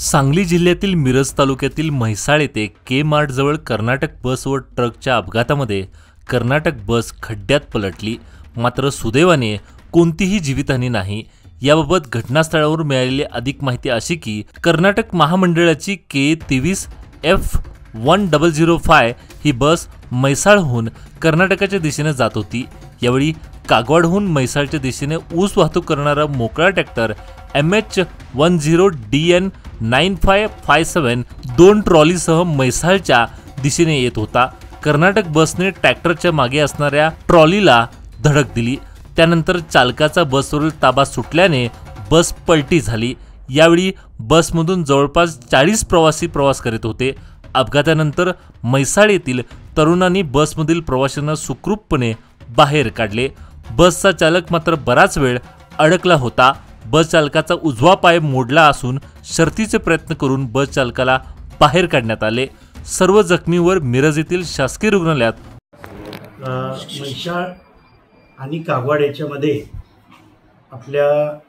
सांगली जिल्ह्यातील मिरज तालुक्यातील म्हैसाळ येथे के मार्ट जवळ कर्नाटक बस व ट्रकच्या अपघातामध्ये कर्नाटक बस खड्ड्यात पलटली। मात्र सुदैवाने कोणतीही जीवितहानी नाही। याबाबत घटनास्थळावर मिळालेली अधिक माहिती अशी की कर्नाटक महामंडळाची K23F1005 ही बस म्हैसाळहून कर्नाटकाच्या दिशेने जात होती। यावेळी कागवाडहून म्हैसाळच्या दिशेने ऊस वाहतूक करणारा मोकळा ट्रॅक्टर MH10DN9557 दोन ट्रॉलीसह म्हैसाळच्या दिशेने येत होता। कर्नाटक बसने ट्रॅक्टरच्या मागे असणाऱ्या ट्रॉलीला धडक दिली। त्यानंतर चालकाचा बसवरील ताबा सुटल्याने बस पलटी झाली। यावेळी बसमधून जवळपास 40 प्रवासी प्रवास करीत होते। अपघातानंतर म्हैसाळ येथील तरुणांनी बसमधील प्रवाशांना सुखरूपपणे बाहेर काढले। बसचा चालक मात्र बराच वेळ अडकला होता। बस चालकाचा उजवा पाय मोडला असून शर्थीचे प्रयत्न करून बस चालकाला बाहेर काढण्यात आले। सर्व जखमींवर मिरज येथील शासकीय रुग्णालयात म्हैसाळ आणि कागवाड याच्यामध्ये आपल्या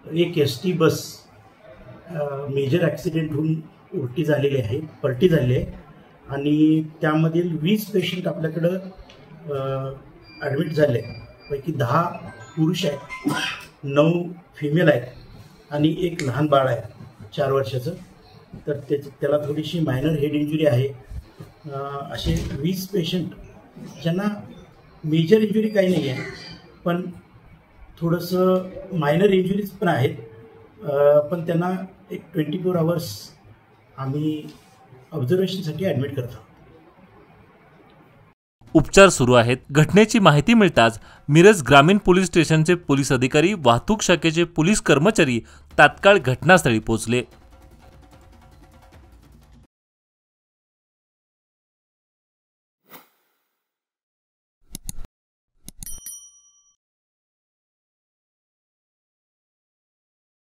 एक ST बस मेजर ॲक्सिडेंट होऊन उलटी झालेली आहे, पलटी झाली आहे आणि त्यामधील 20 पेशंट आपल्याकडं ॲडमिट झाले। पैकी 10 पुरुष आहेत, 9 फिमेल आहेत आणि एक लहान बाळ आहे 4 वर्षाचं। तर त्याला थोडीशी मायनर हेड इंजुरी आहे। असे 20 पेशंट ज्यांना मेजर इंजुरी काही नाही आहे, पण थोडंसं मायनर इंजुरीज पण आहेत, पण त्यांना एक 24 आवर्स आम्ही ऑब्झर्वेशनसाठी ॲडमिट करतो। उपचार सुरू आहेत। घटनेची माहिती मिळताच मिरज ग्रामीण पोलीस स्टेशनचे पोलीस अधिकारी, वाहतूक शाखेचे पोलीस कर्मचारी तात्काळ घटनास्थळी पोहोचले।